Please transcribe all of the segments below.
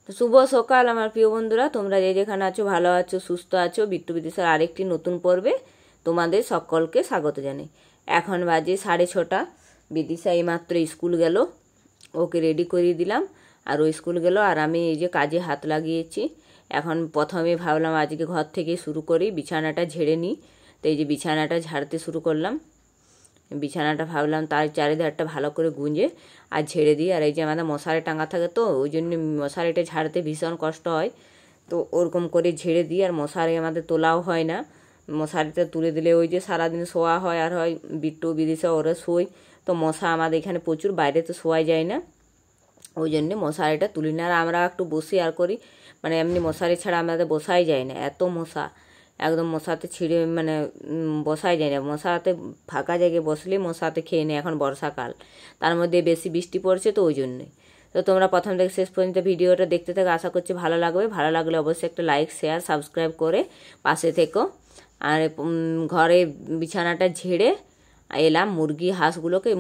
তো শুভ সকাল আমার প্রিয় বন্ধুরা, তোমরা যে যেখানে আছো ভালো আছো, সুস্থ আছো। বিট্টু বিদিশার আরেকটি নতুন পর্বে তোমাদের সকলকে স্বাগত জানাই। এখন বাজে 6:30। বিদিশা এইমাত্র স্কুল গেল, ওকে রেডি করিয়ে দিলাম আর ও স্কুল গেল। আর আমি এই যে কাজে হাত লাগিয়েছি। এখন প্রথমে ভাবলাম আজকে ঘর থেকে শুরু করি, বিছানাটা ঝেড়ে নিই। তো এই যে বিছানাটা ঝাড়তে শুরু করলাম। বিছানাটা ভাবলাম তার চারিধারটা ভালো করে গুঁজে আর ঝেড়ে দিই। আর এই যে আমাদের মশারি টাঙা থাকে, তো ওই জন্য মশারিটা ঝাড়তে ভীষণ কষ্ট হয়। তো ওরকম করে ঝেড়ে দিই। আর মশারি আমাদের তোলাও হয় না, মশারিটা তুলে দিলে ওই যে সারাদিন শোয়া হয় আর হয় বিট্টু বিদিশা ওরা শোয়। তো মশা আমাদের এখানে প্রচুর, বাইরে তো শোয়া যায় না, ওই জন্যে মশারিটা তুলি না। আর আমরা একটু বসি আর করি, মানে এমনি মশারি ছাড়া আমাদের বসাই যায় না, এত মশা। একদম মশাতে ছিঁড়ে মানে বসাই যায় না। মশাতে ফাঁকা জায়গায় বসলেই মশাতে খেয়ে নেয়। এখন বর্ষাকাল, তার মধ্যে বেশি বৃষ্টি পড়ছে, তো ওই জন্যই। তো তোমরা প্রথম থেকে শেষ পর্যন্ত ভিডিওটা দেখতে থাকো, আশা করছি ভালো লাগবে। ভালো লাগলে অবশ্যই একটা লাইক, শেয়ার, সাবস্ক্রাইব করে পাশে থেকো। আর ঘরে বিছানাটা ঝেড়ে এলাম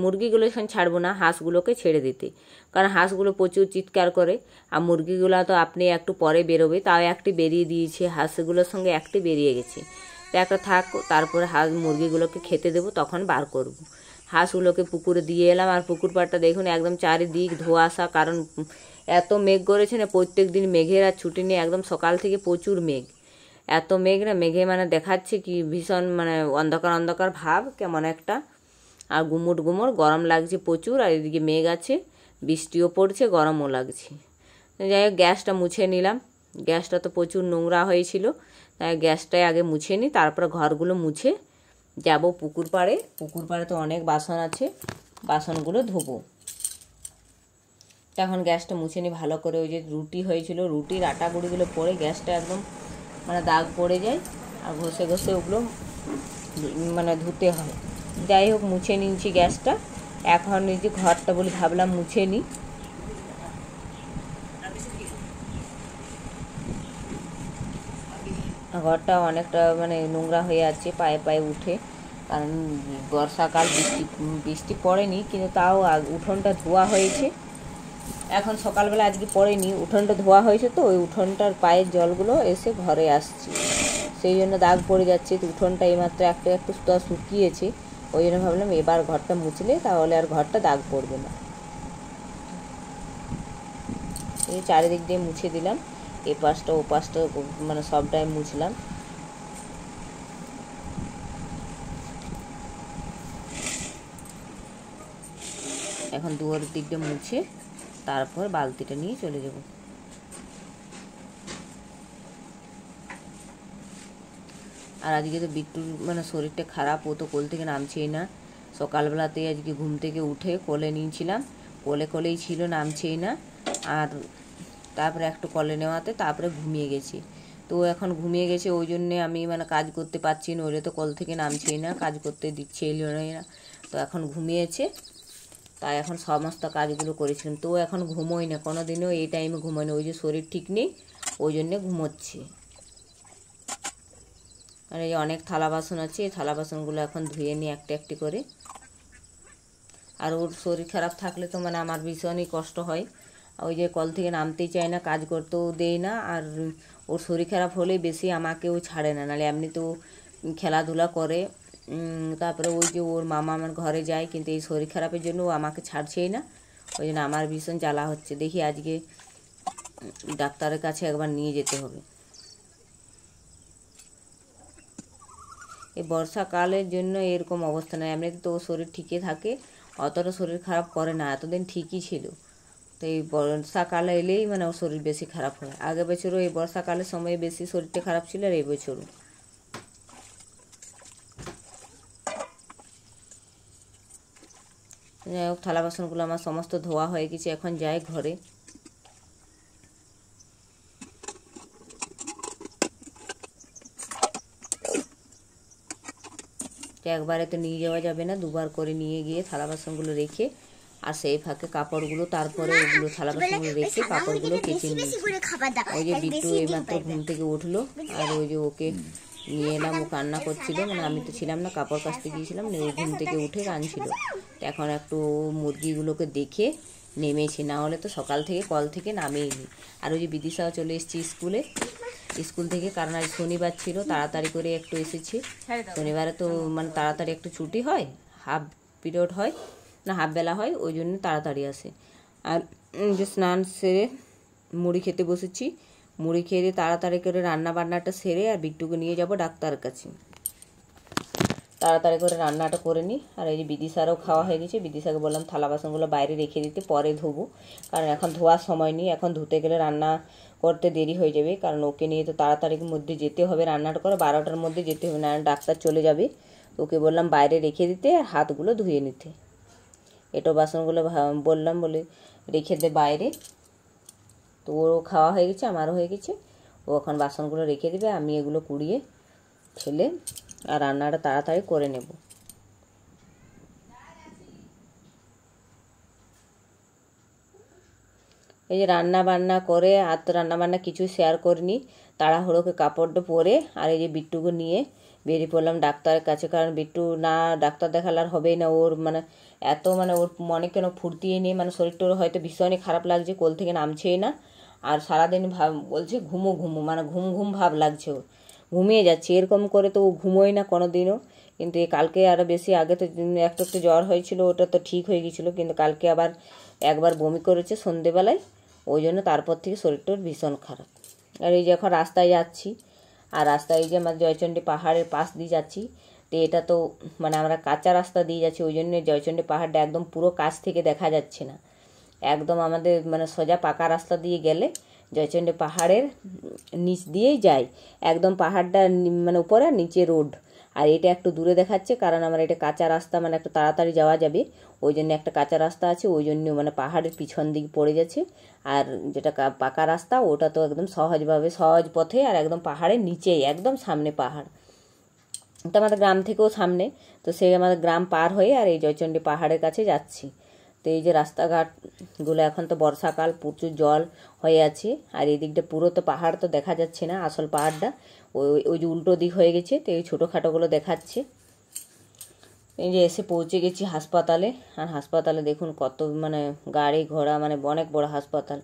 মুরগিগুলো এখন ছাড়বো না, হাঁসগুলোকে ছেড়ে দিতে। কারণ হাঁসগুলো প্রচুর চিৎকার করে, আর মুরগিগুলো তো আপনি একটু পরে বেরোবে, তাও একটি বেরিয়ে দিয়েছে, হাঁসগুলোর সঙ্গে একটি বেরিয়ে গেছে। তো একটা থাক, তারপরে মুরগিগুলোকে খেতে দেবো, তখন বার করব। হাঁসগুলোকে পুকুরে দিয়ে এলাম। আর পুকুর পাড়টা দেখুন একদম চারিদিক ধোঁয়াশা, কারণ এত মেঘ করেছে না, প্রত্যেক দিন মেঘের আর ছুটি নেই। একদম সকাল থেকে প্রচুর মেঘ, এত মেঘ না, মেঘে মানে দেখাচ্ছে কি ভীষণ মানে অন্ধকার অন্ধকার ভাব কেমন একটা। আর গুমুট গুমুর গরম লাগছে প্রচুর। আর এদিকে মেঘ আছে, বৃষ্টিও পড়ছে, গরমও লাগছে। যাই হোক, গ্যাসটা মুছে নিলাম। গ্যাসটা তো প্রচুর নোংরা হয়েছিল, তাই গ্যাসটাই আগে মুছে নিই, তারপরে ঘরগুলো মুছে যাব পুকুর পাড়ে। পুকুর পাড়ে তো অনেক বাসন আছে, বাসনগুলো ধোবো। এখন গ্যাসটা মুছে নিই ভালো করে। ওই যে রুটি হয়েছিল, রুটির আটা গুঁড়িগুলো পরে গ্যাসটা একদম মানে দাগ পড়ে যায়, আর ঘষে ঘষে ওগুলো মানে ধুতে হয়। যাই হোক, মুছে নিয়েছি গ্যাসটা। এখন এই যে ঘরটা বলি ভাবলাম মুছে নিই। ঘরটা অনেকটা মানে নোংরা হয়ে আছে, পায়ে পায়ে উঠে। কারণ বর্ষাকাল, বৃষ্টি পড়েনি, কিন্তু তাও উঠোনটা ধোয়া হয়েছে। এখন সকালবেলা আজকে পড়েনি, উঠোনটা ধোয়া হয়েছে, তো ওই উঠোনটার পায়ের জলগুলো এসে ঘরে আসছে, সেই জন্য দাগ পড়ে যাচ্ছে। উঠোনটা এইমাত্র একটু একটু শুকিয়েছে, ওই জন্য ভাবলাম এবার ঘরটা মুছলে তাহলে আর ঘরটা দাগ পড়বে না। এই চারিদিক দিয়ে মুছে দিলাম, এ পাশটা ও পাশটা মানে সবটাই মুছলাম। এখন দুয়ারের দিক দিয়ে মুছে তারপর বালতিটা নিয়ে চলে যাব। আর আজকে তো বিট্টুর মানে শরীরটা খারাপ, ও তো কোল থেকে নামছেই না। সকালবেলাতেই আজকে ঘুম থেকে উঠে কোলে নিয়েছিলাম, কোলেই ছিল, নামছেই না। আর তারপরে একটু কোলে নেওয়াতে তারপরে ঘুমিয়ে গেছি। তো এখন ঘুমিয়ে গেছে, ওই জন্যে আমি মানে কাজ করতে পারছি না, ওরে তো কোল থেকে নামছেই না, কাজ করতে দিচ্ছেই না। তো এখন ঘুমিয়েছে, তাই এখন সমস্ত কাজগুলো করেছিলাম। তো এখন ঘুমোই না, কোনো দিনও এই টাইমে ঘুমোয় না, ওই যে শরীর ঠিক নেই, ওই জন্যে ঘুমোচ্ছে। আর এই অনেক থালা বাসন আছে, এই থালা বাসনগুলো এখন ধুয়ে নিই একটা একটি করে। আর ওর শরীর খারাপ থাকলে তো মানে আমার ভীষণই কষ্ট হয়। ওই যে কল থেকে নামতেই চায় না, কাজ করতেও দেয় না। আর ওর শরীর খারাপ হলে বেশি আমাকেও ছাড়ে না, নাহলে এমনিতেও খেলাধুলা করে। তারপরে ওই যে ওর মামা আমার ঘরে যায়, কিন্তু এই শরীর খারাপের জন্য ও আমাকে ছাড়ছেই না, ওই জন্য আমার ভীষণ জ্বালা হচ্ছে। দেখি আজকে ডাক্তারের কাছে একবার নিয়ে যেতে হবে। এই বর্ষাকালের জন্য এরকম অবস্থা নয়, এমনিতে তো ওর শরীর ঠিকই থাকে, অতটা শরীর খারাপ করে না, এতদিন ঠিকই ছিল। তো এই বর্ষাকালে এলেই মানে ওর শরীর বেশি খারাপ হয়। আগের বছরও এই বর্ষাকালের সময় বেশি শরীরটা খারাপ ছিল, আর এই বছরও। যাই হোক, থালা বাসনগুলো আমার সমস্ত ধোয়া হয়ে গেছে, এখন যাই ঘরে। একবারে তো নিয়ে যাওয়া যাবে না, দুবার করে নিয়ে গিয়ে থালা বাসনগুলো রেখে আর সেই ফাঁকে কাপড়গুলো, তারপরে ওগুলো থালা বাসনগুলো রেখে কাপড়গুলো কেচে নিয়েছি। ওই যে বিট্টু এইমাত্র ঘুম থেকে উঠলো, আর ওই যে ওকে নিয়ে এলাম, ও কান্না করছিল, মানে আমি তো ছিলাম না, কাপড় কাচতে গিয়েছিলাম, ওই ঘুম থেকে উঠে কাঁদছিল। এখন একটু মুরগিগুলোকে দেখে নেমেছি, না হলে তো সকাল থেকে কল থেকে নামেইনি। আর ওই যে বিদিশাও চলে এসেছি স্কুল থেকে, কারণ আজ শনিবার ছিল, তাড়াতাড়ি করে একটু এসেছি। শনিবারে তো মানে তাড়াতাড়ি একটু ছুটি হয়, হাফ পিরিয়ড হয় না, হাফ বেলা হয়, ওই জন্য তাড়াতাড়ি আসে। আর যে স্নান সেরে মুড়ি খেতে বসেছি, মুড়ি খেয়ে তাড়াতাড়ি করে রান্না বান্নাটা সেরে আর বিট্টুকে নিয়ে যাব ডাক্তারের কাছে। তাড়াতাড়ি করে রান্নাটা করে নিই। আর এই যে বিদিশারও খাওয়া হয়ে গেছে, বিদিশাকে বললাম থালা বাসনগুলো বাইরে রেখে দিতে, পরে ধোবো, কারণ এখন ধোয়ার সময় নেই, এখন ধুতে গেলে রান্না করতে দেরি হয়ে যাবে, কারণ ওকে নিয়ে তো তাড়াতাড়ির মধ্যে যেতে হবে, রান্নাটা করে 12টার মধ্যে যেতে হবে, না ডাক্তার চলে যাবে। ওকে বললাম বাইরে রেখে দিতে আর হাতগুলো ধুয়ে নিতে। এটো বাসনগুলো বললাম বলে রেখে দে বাইরে। তো ওরও খাওয়া হয়ে গেছে, আমারও হয়ে গেছে, ও এখন বাসনগুলো রেখে দেবে, আমি এগুলো কুড়িয়ে ফেলে আর রান্নাটা তাড়াতাড়ি করে নেব। এই যে রান্না বান্না করে, আর তো রান্না বান্না কিছু শেয়ার করিনি, তাড়াহুড়োকে কাপড়টা পরে আর এই যে বিট্টুকে নিয়ে বেরিয়ে পড়লাম ডাক্তারের কাছে, কারণ বিট্টু না ডাক্তার দেখালে আর হবেই না, ওর মানে এত মানে ওর মনে কেন ফুর্তিয়ে নিয়ে মানে শরীরটা হয়তো ভীষণই খারাপ লাগছে, কোল থেকে নামছেই না, আর সারাদিন বলছে ঘুমো মানে ঘুম ভাব লাগছে, ওর ঘুমিয়ে যাচ্ছে, এরকম করে তো ও ঘুমোয় না কোনো দিনও। কিন্তু কালকে আরও বেশি, আগে তো একটু জ্বর হয়েছিল, ওটা তো ঠিক হয়ে গিয়েছিলো, কিন্তু কালকে আবার একবার বমি করেছে সন্ধেবেলায়, ওই জন্য তারপর থেকে শরীরটা ভীষণ খারাপ। আর এই যে এখন রাস্তায় যাচ্ছি, আর রাস্তায় এই যে আমার জয়চণ্ডী পাহাড়ের পাশ দিয়ে যাচ্ছি, তো এটা তো মানে আমরা কাঁচা রাস্তা দিয়ে যাচ্ছি, ওই জন্য জয়চণ্ডী পাহাড়টা একদম পুরো কাছ থেকে দেখা যাচ্ছে না, একদম আমাদের মানে সোজা পাকা রাস্তা দিয়ে গেলে জয়চণ্ডী পাহাড়ের নিচ দিয়েই যায়, একদম পাহাড়টা মানে উপরে আর নিচে রোড। আর এটা একটু দূরে দেখাচ্ছে, কারণ আমার এটা কাঁচা রাস্তা, মানে একটু তাড়াতাড়ি যাওয়া যাবে, ওই জন্য একটা কাঁচা রাস্তা আছে, ওই জন্য মানে পাহাড়ের পিছন দিকে পড়ে যাচ্ছে। আর যেটা পাকা রাস্তা ওটা তো একদম সহজ পথে, আর একদম পাহাড়ের নিচেই, একদম সামনে পাহাড়, তো আমাদের গ্রাম থেকেও সামনে, তো সেই আমাদের গ্রাম পার হয়ে আর এই জয়চণ্ডী পাহাড়ের কাছে যাচ্ছি। তো এই যে রাস্তাঘাটগুলো, এখন তো বর্ষাকাল, প্রচুর জল হয়ে আছে, আর এই দিকটা পুরো তো পাহাড় তো দেখা যাচ্ছে না, আসল পাহাড়টা ওই যে উল্টো দিক হয়ে গেছে, তো এই ছোটোখাটোগুলো দেখাচ্ছে। এই যে এসে পৌঁছে গেছি হাসপাতালে, আর হাসপাতালে দেখুন কত মানে গাড়ি ঘোড়া, মানে অনেক বড় হাসপাতাল,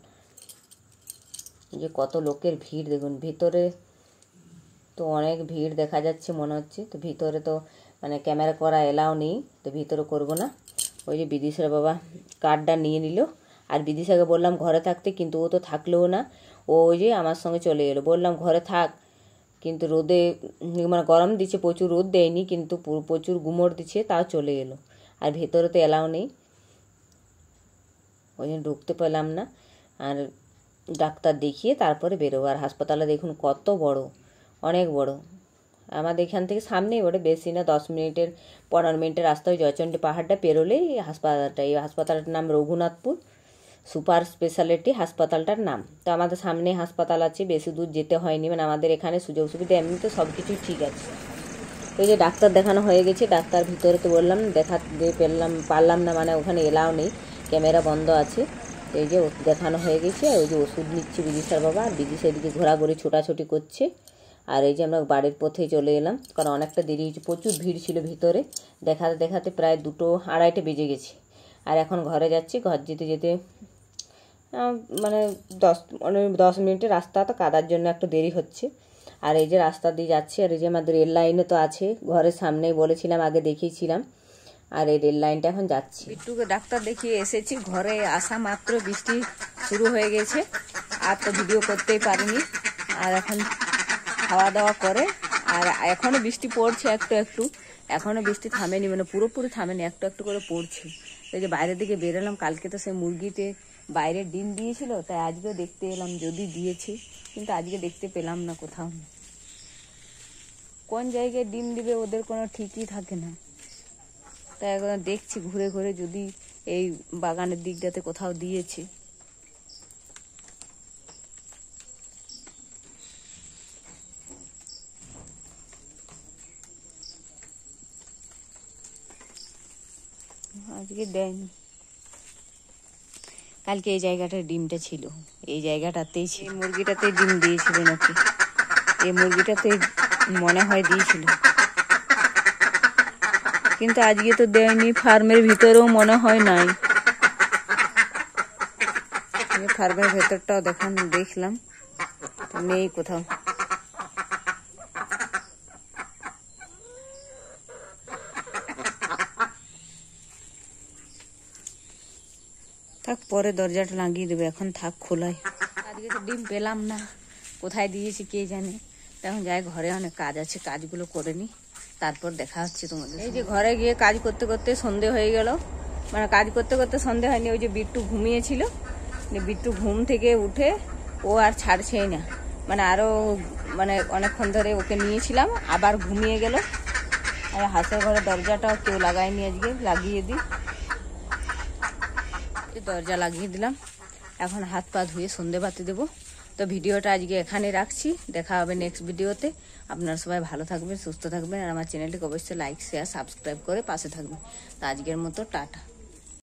যে কত লোকের ভিড় দেখুন, ভিতরে তো অনেক ভিড় দেখা যাচ্ছে মনে হচ্ছে। তো ভিতরে তো মানে ক্যামেরা করা এলাও নেই, তো ভিতরে করব না। ওই যে বিদিশার বাবা কার্ডটা নিয়ে নিল, আর বিদিশাকে বললাম ঘরে থাকতে, কিন্তু ও তো থাকলেও না, ও ওই যে আমার সঙ্গে চলে এলো, বললাম ঘরে থাক, কিন্তু রোদে মানে গরম দিচ্ছে, প্রচুর রোদ দেয়নি, কিন্তু প্রচুর গুমড় দিচ্ছে, তাও চলে এলো, আর ভেতরে তো এলাও নেই, ওই জন্য ঢুকতে পেলাম না। আর ডাক্তার দেখিয়ে তারপরে বেরোবো। আর হাসপাতালে দেখুন কত বড়, অনেক বড়, আমাদের এখান থেকে সামনেই বটে, বেশি না 10-15 মিনিটের রাস্তা, ওই জয়চণ্ডী পাহাড়টা পেরোলেই হাসপাতালটা, এই হাসপাতালটার নাম রঘুনাথপুর সুপার স্পেশালিটি হাসপাতালটার নাম। তো আমাদের সামনে হাসপাতাল আছে, বেশি দূর যেতে হয়নি, মানে আমাদের এখানে সুযোগ সুবিধা এমনিতে সব কিছুই ঠিক আছে। তো এই যে ডাক্তার দেখানো হয়ে গেছে, ডাক্তার ভিতরে তো বললাম দেখাতে পারলাম না, মানে ওখানে এলাও নেই, ক্যামেরা বন্ধ আছে। এই যে দেখানো হয়ে গেছে, ওই যে ওষুধ নিচ্ছে বিদিশার বাবা, আর বিদিশা এদিকে ঘোরাঘুরি ছোটাছুটি করছে। আর এই যে আমরা বাড়ির পথে চলে এলাম, কারণ অনেকটা দেরি হয়েছে, প্রচুর ভিড় ছিল ভিতরে, দেখাতে দেখাতে প্রায় 2-2:30 বেজে গেছে। আর এখন ঘরে যাচ্ছি, ঘর যেতে যেতে মানে 10 মিনিটের রাস্তা, তো কাদার জন্য একটু দেরি হচ্ছে। আর এই যে রাস্তা দিয়ে যাচ্ছি, আর এই যে আমাদের রেল লাইনও তো আছে ঘরের সামনেই, বলেছিলাম আগে দেখিয়েছিলাম, আর এই রেল লাইনটা এখন যাচ্ছি। বিট্টুকে ডাক্তার দেখিয়ে এসেছি, ঘরে আসা মাত্র বৃষ্টি শুরু হয়ে গেছে, আর তো ভিডিও করতেই পারিনি। আর এখন খাওয়া দাওয়া করে, আর এখনও বৃষ্টি পড়ছে একটু একটু, এখনও বৃষ্টি থামেনি, মানে পুরোপুরি থামেনি, একটু একটু করে পড়ছে। এই যে বাইরের দিকে বেরোলাম, কালকে তো সেই মুরগিতে বাইরে ডিম দিয়েছিল, তাই আজকেও দেখতে এলাম যদি দিয়েছে, কিন্তু আজকে দেখতে পেলাম না কোথাও, কোন জায়গায় ডিম দিবে ওদের কোনো ঠিকই থাকে না। তাই একবার দেখছি ঘুরে ঘুরে যদি এই বাগানের দিকটাতে কোথাও দিয়েছে। আজকে দেয়নি, কালকে এই জায়গাটার ডিমটা ছিল, এই জায়গাটাতেই ছিল, মুরগিটাতেই ডিম দিয়েছিল নাকি, এই মুরগিটাতেই মনে হয় দিয়েছিল, কিন্তু আজকে তো দেয়নি, ফার্মের ভিতরেও মনে হয় নাই। ফার্মের ভেতরটাও দেখলাম, নেই কোথাও। থাক, পরে দরজাটা লাগিয়ে দেবে, এখন থাক খোলাই। আজকে তো ডিম পেলাম না, কোথায় দিয়েছি কে জানে। এখন যাই, ঘরে অনেক কাজ আছে, কাজগুলো করে নি, তারপর দেখা হচ্ছে তোমাদের। এই যে ঘরে গিয়ে কাজ করতে করতে সন্ধে হয়ে গেল, মানে কাজ করতে করতে সন্ধে হয়নি। ওই যে বিট্টু ঘুমিয়েছিল, বিট্টু ঘুম থেকে উঠে ও আর ছাড়ছেই না, মানে আরও মানে অনেকক্ষণ ধরে ওকে নিয়েছিলাম, আবার ঘুমিয়ে গেল। আর হাঁসের ঘরের দরজাটাও কেউ লাগায়নি, আজকে লাগিয়ে দিই। দরজা লাগিয়ে দিলাম, এখন হাত পা ধুয়ে সন্ধে বাতি দেবো। তো ভিডিওটা আজকে এখানে রাখছি, দেখা হবে নেক্সট ভিডিওতে। আপনারা সবাই ভালো থাকবেন, সুস্থ থাকবেন, আর আমার চ্যানেলটিকে অবশ্যই লাইক শেয়ার সাবস্ক্রাইব করে পাশে থাকবেন। তো আজকের মতো টাটা।